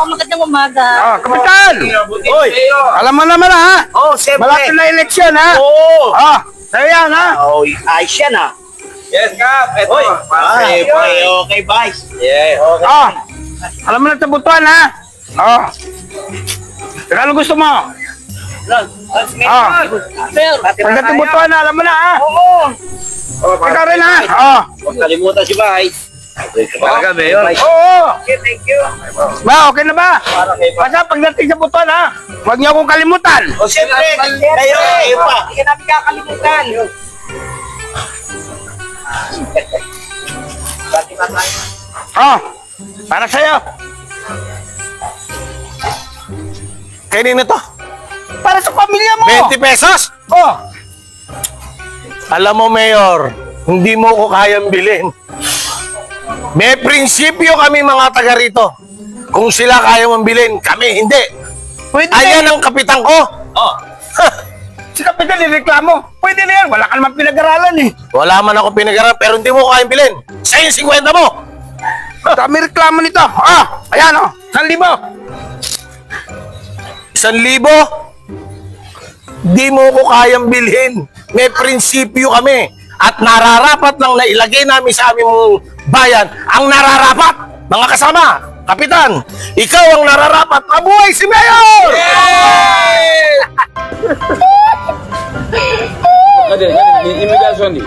Magandang umaga. Kapitan! Oy! Alam mo naman ha? Oh, siyempre. Malapit na eleksyon ha? Oo! Sa'yo yan ha? Oh, ayos yan ah. Yes, Kap. Ito. Oy! Okay, Vice. Yeah. Okay. Alam mo na tabutuan ha? Ano gusto mo? Pagka tabutuan na, alam mo na ha? Oo! Ikaw rin ha? Huwag kalimutan si Vice. Talaga, Mayor. Oo! Okay, thank you. Okay na ba? Basta pagdating sa butuan ha? Huwag niyo akong kalimutan. O siyempre, kayo pa. Hindi ka namin kakalimutan. Bati pa tayo. Para sa'yo. Kanino to? Para sa pamilya mo. 20 pesos? Alam mo, Mayor, hindi mo ko kayang bilhin. May prinsipyo kami mga taga rito. Kung sila kaya mong bilhin, kami hindi. Pwede Ayan na ang kapitan ko. Si Kapitan nireklamo. Pwede na yan. Wala ka naman pinag-aralan eh. Wala man ako pinag-aralan, pero hindi mo ko kayang bilhin. Sa'yo yung 50 mo. Dami reklamo nito. Ayan 1,000. 1,000? Di mo ko kayang bilhin. May prinsipyo kami. At nararapat lang na ilagay namin sa aming bayan ang nararapat. Mga kasama, Kapitan, ikaw ang nararapat. Mabuhay si Mayor! Hadi, imitasyon di.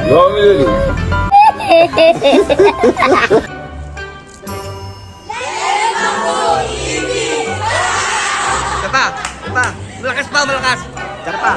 Devam edelim. Malakas pa, malakas. Malakas pa.